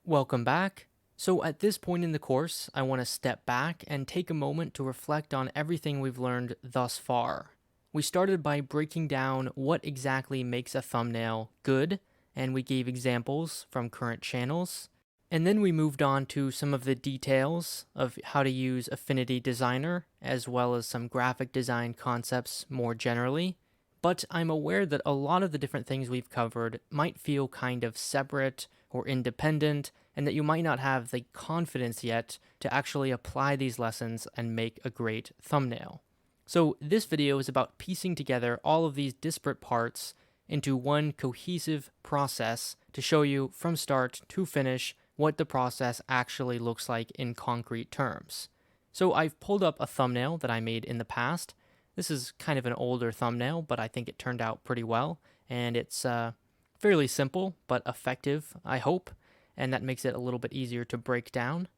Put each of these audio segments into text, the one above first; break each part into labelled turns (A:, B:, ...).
A: Welcome back. So at this point in the course, I want to step back and take a moment to reflect on everything we've learned thus far. We started by breaking down what exactly makes a thumbnail good, and we gave examples from current channels. And then we moved on to some of the details of how to use Affinity Designer, as well as some graphic design concepts more generally. But I'm aware that a lot of the different things we've covered might feel kind of separate or independent, and that you might not have the confidence yet to actually apply these lessons and make a great thumbnail. So this video is about piecing together all of these disparate parts into one cohesive process to show you from start to finish what the process actually looks like in concrete terms. So I've pulled up a thumbnail that I made in the past. This is kind of an older thumbnail, but I think it turned out pretty well, and it's fairly simple but effective, I hope, and that makes it a little bit easier to break down.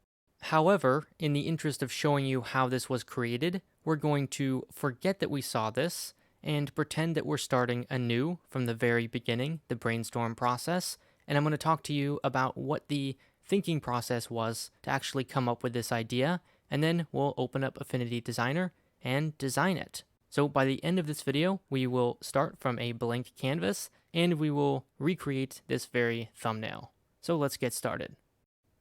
A: However, in the interest of showing you how this was created, we're going to forget that we saw this and pretend that we're starting anew from the very beginning, the brainstorm process, and I'm going to talk to you about what the thinking process was to actually come up with this idea, and then we'll open up Affinity Designer and design it. So by the end of this video, we will start from a blank canvas and we will recreate this very thumbnail. So let's get started.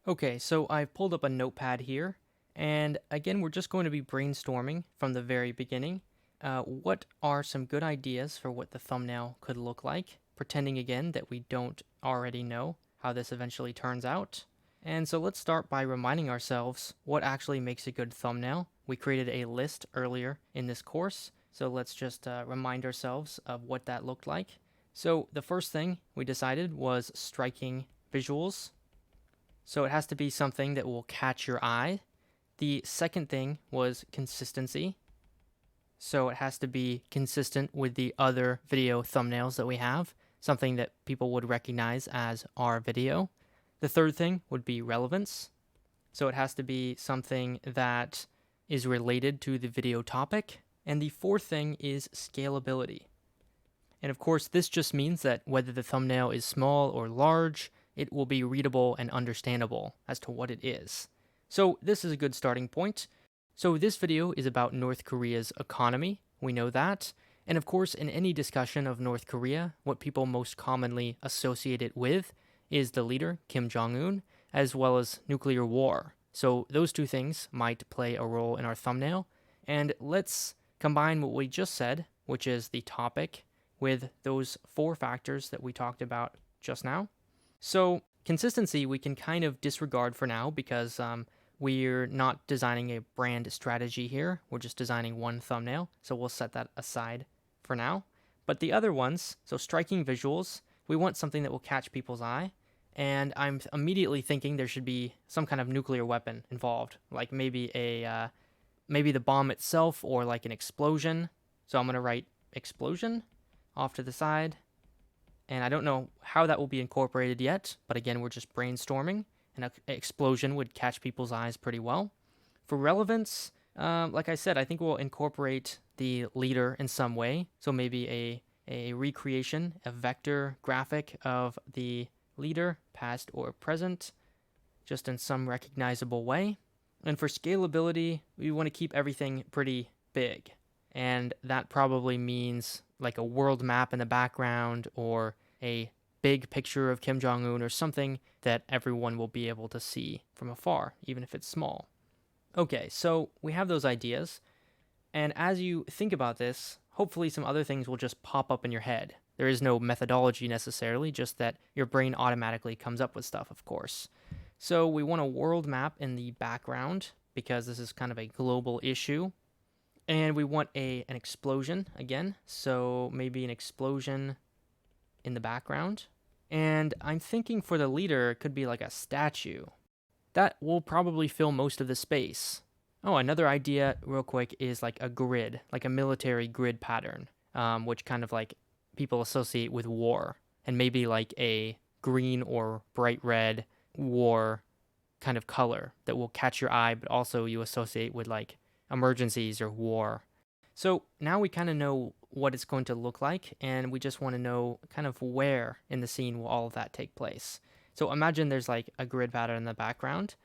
A: Okay, so I've pulled up a notepad here, and again, we're just going to be brainstorming from the very beginning. What are some good ideas for what the thumbnail could look like? Pretending again that we don't already know how this eventually turns out. And so let's start by reminding ourselves what actually makes a good thumbnail. We created a list earlier in this course, so let's just remind ourselves of what that looked like. So the first thing we decided was striking visuals. So it has to be something that will catch your eye. The second thing was consistency. So it has to be consistent with the other video thumbnails that we have, something that people would recognize as our video. The third thing would be relevance. So it has to be something that is related to the video topic. And the fourth thing is scalability. And of course, this just means that whether the thumbnail is small or large, it will be readable and understandable as to what it is. So this is a good starting point. So this video is about North Korea's economy. We know that. And of course, in any discussion of North Korea, what people most commonly associate it with is the leader, Kim Jong-un, as well as nuclear war. So those two things might play a role in our thumbnail. And let's combine what we just said, which is the topic, with those four factors that we talked about just now. So consistency we can kind of disregard for now because we're not designing a brand strategy here. We're just designing one thumbnail. So we'll set that aside for now. But the other ones, so striking visuals, we want something that will catch people's eye. And I'm immediately thinking there should be some kind of nuclear weapon involved, like maybe maybe the bomb itself or like an explosion. So I'm going to write explosion off to the side. And I don't know how that will be incorporated yet, but again, we're just brainstorming. An explosion would catch people's eyes pretty well. For relevance, like I said, I think we'll incorporate the leader in some way. So maybe a recreation, a vector graphic of the leader, past or present, just in some recognizable way. And for scalability, we want to keep everything pretty big. And that probably means like a world map in the background or a big picture of Kim Jong-un or something that everyone will be able to see from afar, even if it's small. Okay, so we have those ideas. And as you think about this, hopefully some other things will just pop up in your head. There is no methodology necessarily, just that your brain automatically comes up with stuff, of course. So we want a world map in the background because this is kind of a global issue. And we want an explosion again. So maybe an explosion in the background. And I'm thinking for the leader, it could be like a statue. That will probably fill most of the space. Oh, another idea real quick is like a grid, like a military grid pattern, which kind of like people associate with war. And maybe like a green or bright red war kind of color that will catch your eye, but also you associate with like emergencies or war. So now we kind of know what it's going to look like, and we just want to know kind of where in the scene will all of that take place. So imagine there's like a grid pattern in the background,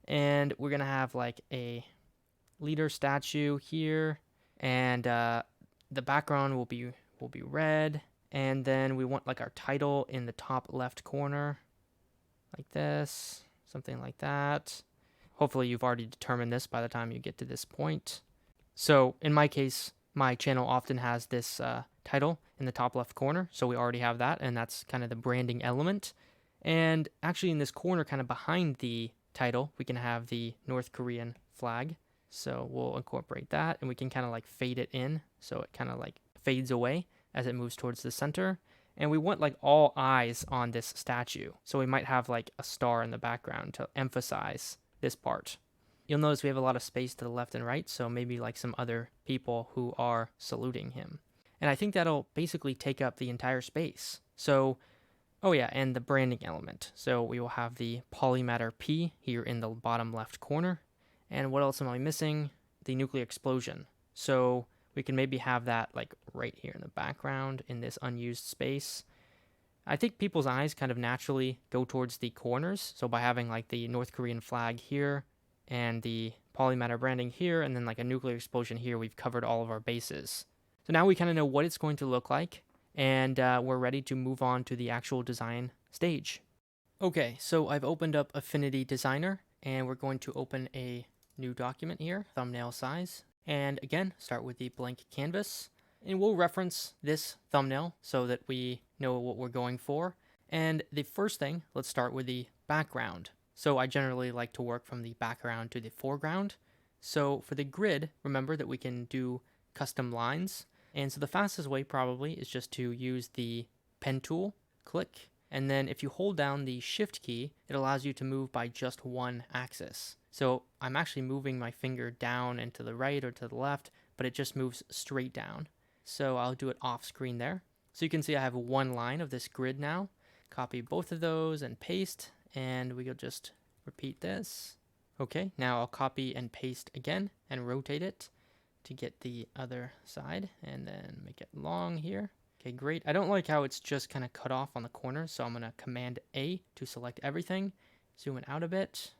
A: and we're going to have like a leader statue here, and the background will be red, and then we want like our title in the top left corner like this, something like that. Hopefully you've already determined this by the time you get to this point. So in my case, my channel often has this title in the top left corner, so we already have that, and that's kind of the branding element. And actually in this corner kind of behind the title, we can have the North Korean flag. So we'll incorporate that, and we can kind of like fade it in so it kind of like fades away as it moves towards the center. And we want like all eyes on this statue. So we might have like a star in the background to emphasize this part. You'll notice we have a lot of space to the left and right, so maybe like some other people who are saluting him. And I think that'll basically take up the entire space. So, oh yeah, and the branding element. So we will have the polymatter P here in the bottom left corner. And what else am I missing? The nuclear explosion. So we can maybe have that like right here in the background in this unused space. I think people's eyes kind of naturally go towards the corners. So by having like the North Korean flag here and the polymatter branding here and then like a nuclear explosion here, we've covered all of our bases. So now we kind of know what it's going to look like, and we're ready to move on to the actual design stage. Okay, so I've opened up Affinity Designer, and we're going to open a new document here, thumbnail size, and again, start with the blank canvas. And we'll reference this thumbnail so that we know what we're going for. And the first thing, let's start with the background. So I generally like to work from the background to the foreground. So for the grid, remember that we can do custom lines. And so the fastest way probably is just to use the pen tool, click, and then if you hold down the shift key, it allows you to move by just one axis. So I'm actually moving my finger down and to the right or to the left, but it just moves straight down. So I'll do it off screen there. So you can see I have one line of this grid now. Copy both of those and paste, and we'll just repeat this. Okay, now I'll copy and paste again and rotate it to get the other side, and then make it long here. Okay, great. I don't like how it's just kind of cut off on the corner, so I'm going to Command A to select everything. Zoom it out a bit.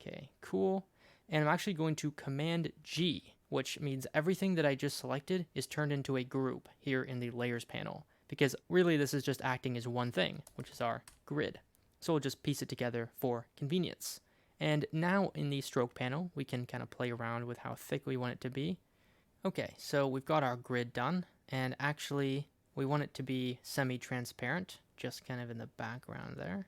A: Okay, cool. And I'm actually going to Command G, which means everything that I just selected is turned into a group here in the Layers panel, because really this is just acting as one thing, which is our grid. So we'll just piece it together for convenience. And now in the Stroke panel, we can kind of play around with how thick we want it to be. Okay, so we've got our grid done, and actually we want it to be semi-transparent, just kind of in the background there.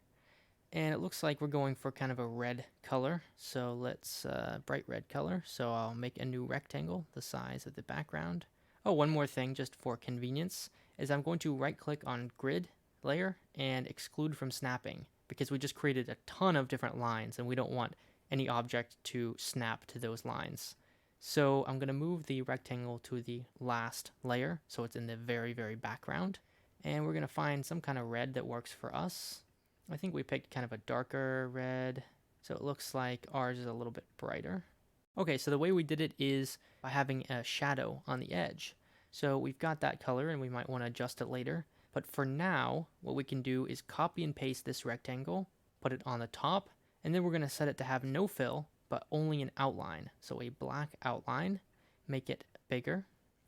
A: And it looks like we're going for kind of a red color, so let's bright red color. So I'll make a new rectangle the size of the background. Oh, one more thing just for convenience is I'm going to right click on grid layer and exclude from snapping, because we just created a ton of different lines and we don't want any object to snap to those lines. So I'm going to move the rectangle to the last layer, so it's in the very, very background. And we're going to find some kind of red that works for us. I think we picked kind of a darker red, so it looks like ours is a little bit brighter. Okay, so the way we did it is by having a shadow on the edge. So we've got that color, and we might want to adjust it later. But for now, what we can do is copy and paste this rectangle, put it on the top, and then we're going to set it to have no fill, but only an outline. So a black outline, make it bigger,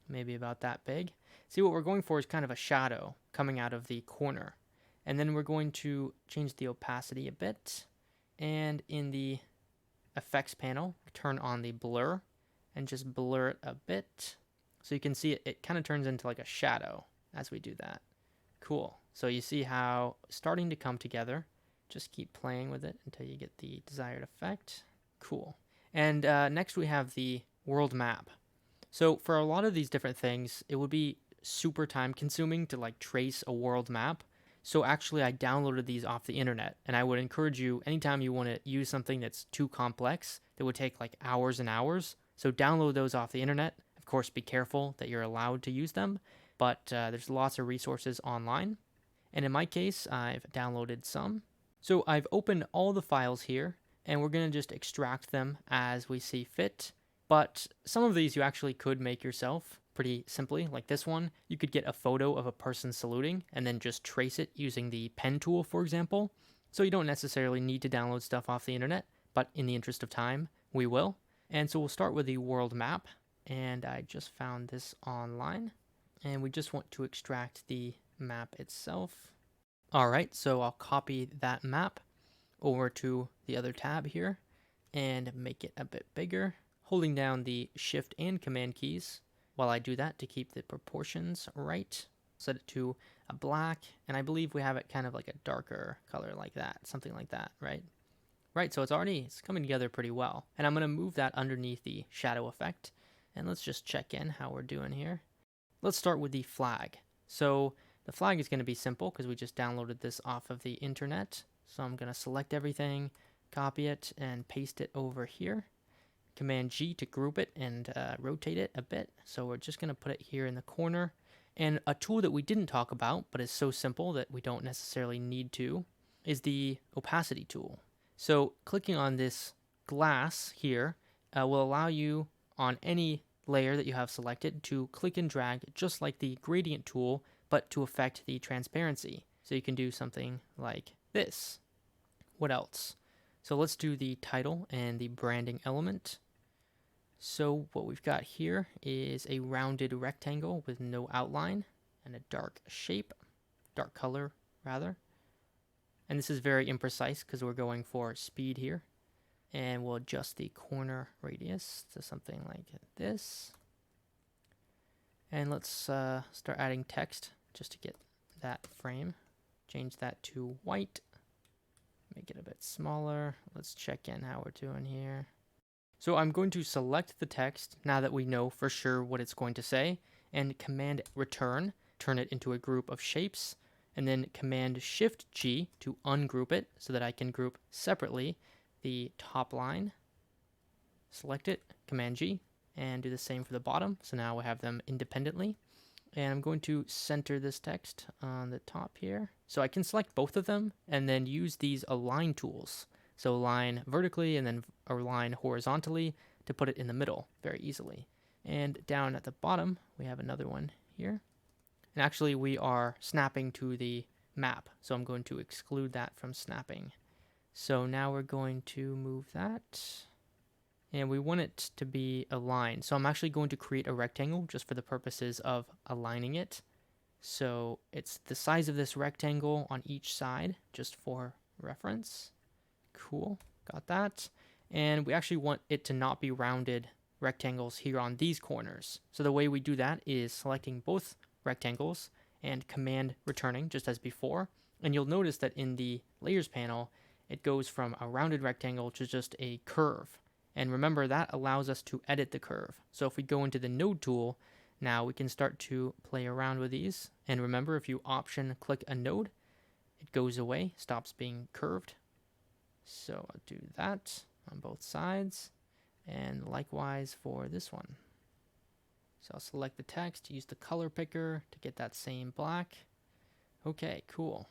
A: maybe about that big. See, what we're going for is kind of a shadow coming out of the corner. And then we're going to change the opacity a bit. And in the effects panel, turn on the blur and just blur it a bit. So you can see it kind of turns into like a shadow as we do that. Cool. So you see how it's starting to come together. Just keep playing with it until you get the desired effect. Cool. And next we have the world map. So for a lot of these different things, it would be super time consuming to like trace a world map. So actually I downloaded these off the internet, and I would encourage you anytime you want to use something that's too complex that would take like hours and hours. So download those off the internet. Of course, be careful that you're allowed to use them, but there's lots of resources online. And in my case, I've downloaded some. So I've opened all the files here, and we're going to just extract them as we see fit. But some of these you actually could make yourself pretty simply, like this one. You could get a photo of a person saluting and then just trace it using the pen tool, for example. So you don't necessarily need to download stuff off the internet, but in the interest of time, we will. And so we'll start with the world map. And I just found this online. And we just want to extract the map itself. All right, so I'll copy that map over to the other tab here and make it a bit bigger, holding down the Shift and Command keys while I do that to keep the proportions right. Set it to a black, and I believe we have it kind of like a darker color like that, something like that, right? Right, so it's coming together pretty well. And I'm going to move that underneath the shadow effect, and let's just check in how we're doing here. Let's start with the flag. So the flag is going to be simple because we just downloaded this off of the internet. So I'm going to select everything, copy it, and paste it over here. Command G to group it and rotate it a bit. So we're just going to put it here in the corner. And a tool that we didn't talk about, but is so simple that we don't necessarily need to, is the opacity tool. So clicking on this glass here will allow you on any layer that you have selected to click and drag just like the gradient tool, but to affect the transparency. So you can do something like this. What else? So let's do the title and the branding element. So what we've got here is a rounded rectangle with no outline and a dark shape, dark color rather. And this is very imprecise because we're going for speed here. And we'll adjust the corner radius to something like this. And let's start adding text just to get that frame. Change that to white. Make it a bit smaller. Let's check in how we're doing here. So I'm going to select the text now that we know for sure what it's going to say, and Command Return, turn it into a group of shapes, and then Command Shift G to ungroup it so that I can group separately the top line. Select it, Command G, and do the same for the bottom. So now we have them independently. And I'm going to center this text on the top here. So I can select both of them and then use these align tools. So align vertically and then align horizontally to put it in the middle very easily. And down at the bottom, we have another one here. And actually we are snapping to the map. So I'm going to exclude that from snapping. So now we're going to move that. And we want it to be aligned. So I'm actually going to create a rectangle just for the purposes of aligning it. So it's the size of this rectangle on each side, just for reference. Cool, got that. And we actually want it to not be rounded rectangles here on these corners. So the way we do that is selecting both rectangles and Command returning just as before. And you'll notice that in the layers panel, it goes from a rounded rectangle to just a curve. And remember, that allows us to edit the curve. So if we go into the node tool, now we can start to play around with these. And remember, if you option click a node, it goes away, stops being curved. So I'll do that on both sides. And likewise for this one. So I'll select the text, use the color picker to get that same black. Okay, cool.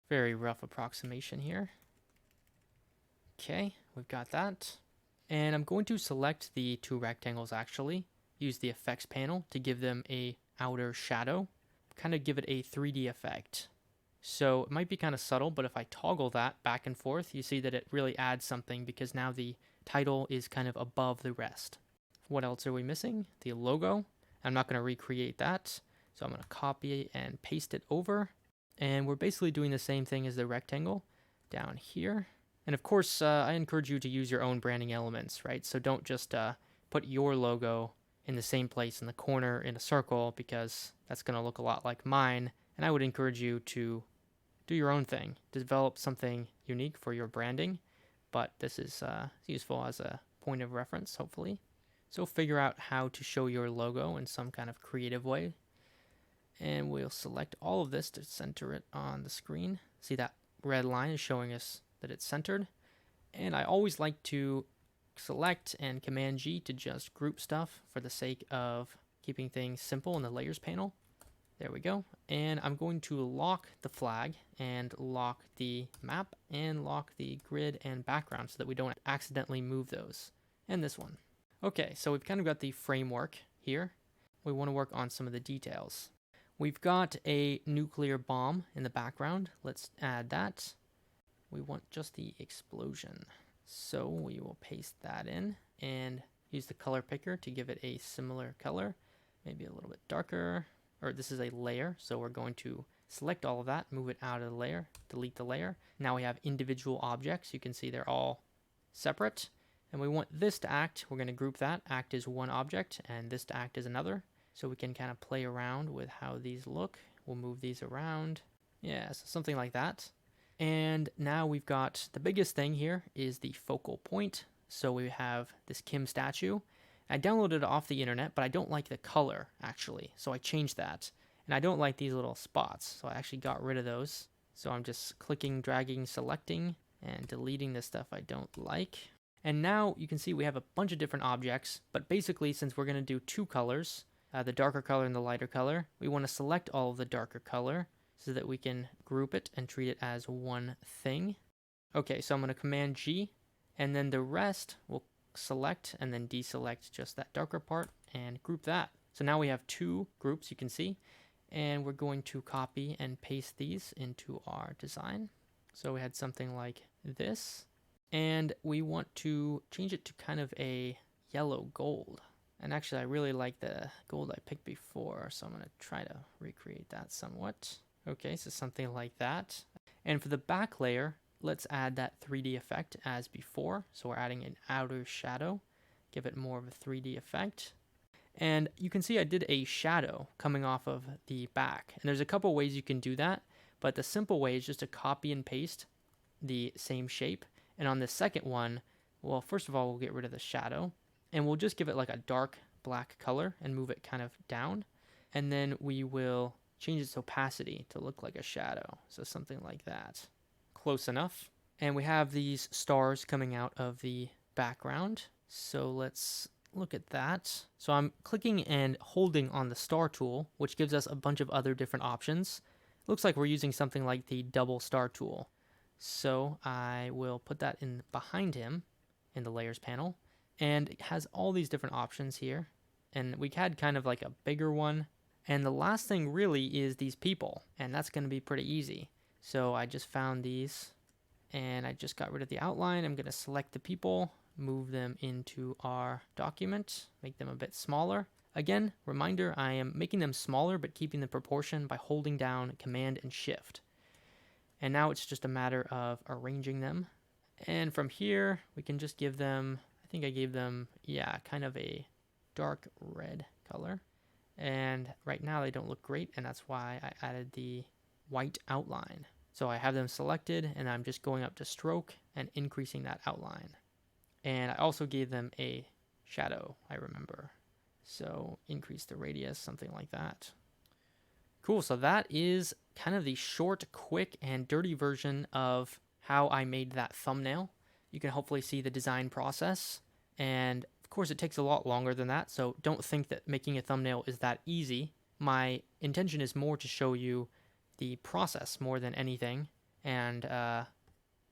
A: Very rough approximation here. Okay, we've got that. And I'm going to select the two rectangles actually, use the effects panel to give them a outer shadow, kind of give it a 3D effect. So it might be kind of subtle, but if I toggle that back and forth, you see that it really adds something because now the title is kind of above the rest. What else are we missing? The logo. I'm not going to recreate that. So I'm going to copy and paste it over. And we're basically doing the same thing as the rectangle down here. And of course, I encourage you to use your own branding elements, right? So don't just put your logo in the same place in the corner in a circle because that's going to look a lot like mine. And I would encourage you to do your own thing, develop something unique for your branding. But this is useful as a point of reference, hopefully. So figure out how to show your logo in some kind of creative way. And we'll select all of this to center it on the screen. See that red line is showing us that it's centered. And I always like to select and Command G to just group stuff for the sake of keeping things simple in the layers panel. There we go. And I'm going to lock the flag and lock the map and lock the grid and background so that we don't accidentally move those. And this one. Okay, so we've kind of got the framework here. We want to work on some of the details. We've got a nuclear bomb in the background. Let's add that. we want just the explosion. So we will paste that in and use the color picker to give it a similar color, maybe a little bit darker. Or this is a layer, so we're going to select all of that, move it out of the layer, delete the layer. Now we have individual objects. You can see they're all separate. And we want this to act. We're going to group that. Act is one object, and this to act is another. So we can kind of play around with how these look. We'll move these around. Yeah, so something like that. And now we've got the biggest thing here is the focal point. So we have this Kim statue. I downloaded it off the internet, but I don't like the color, actually. So I changed that. And I don't like these little spots, so I actually got rid of those. So I'm just clicking, dragging, selecting, and deleting the stuff I don't like. And now you can see we have a bunch of different objects, but basically since we're going to do two colors, the darker color and the lighter color, we want to select all of the darker color so that we can group it and treat it as one thing. Okay, so I'm going to Command G, and then the rest we'll select and then deselect just that darker part and group that. So now we have two groups, you can see, and we're going to copy and paste these into our design. So we had something like this, and we want to change it to kind of a yellow gold. And actually I really like the gold I picked before, so I'm going to try to recreate that somewhat. Okay, so something like that. And for the back layer, let's add that 3D effect as before. So we're adding an outer shadow, give it more of a 3D effect. And you can see I did a shadow coming off of the back. And there's a couple ways you can do that, but the simple way is just to copy and paste the same shape. And on the second one, well, first of all, we'll get rid of the shadow, and we'll just give it like a dark black color and move it kind of down. And then we will change its opacity to look like a shadow. So something like that. Close enough. And we have these stars coming out of the background. So let's look at that. So I'm clicking and holding on the star tool, which gives us a bunch of other different options. Looks like we're using something like the double star tool. So I will put that in behind him in the layers panel, and it has all these different options here. And we had kind of like a bigger one. And the last thing really is these people, and that's going to be pretty easy. So I just found these, and I just got rid of the outline. I'm going to select the people, move them into our document, make them a bit smaller. Again, reminder, I am making them smaller, but keeping the proportion by holding down Command and Shift. And now it's just a matter of arranging them. And from here, we can just give them, I think I gave them, yeah, kind of a dark red color. And right now they don't look great, and that's why I added the white outline. So I have them selected, and I'm just going up to stroke and increasing that outline. And I also gave them a shadow, I remember. So increase the radius, something like that. Cool, so that is kind of the short, quick, and dirty version of how I made that thumbnail. You can hopefully see the design process. And of course, it takes a lot longer than that, so don't think that making a thumbnail is that easy. My intention is more to show you the process more than anything, and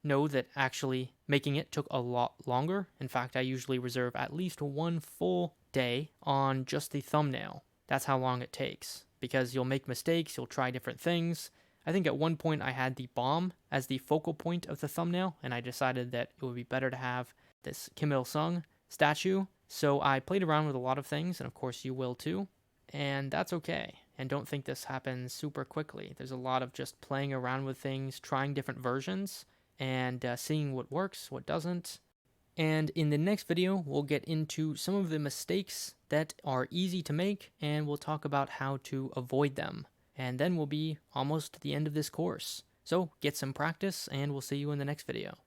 A: know that actually making it took a lot longer. In fact, I usually reserve at least one full day on just the thumbnail. That's how long it takes, because you'll make mistakes, you'll try different things. I think at one point I had the bomb as the focal point of the thumbnail, and I decided that it would be better to have this Kim Il-sung statue. So I played around with a lot of things, and of course you will too. And that's okay. And don't think this happens super quickly. There's a lot of just playing around with things, trying different versions, and seeing what works, what doesn't. And in the next video, we'll get into some of the mistakes that are easy to make, and we'll talk about how to avoid them. And then we'll be almost at the end of this course. So get some practice, and we'll see you in the next video.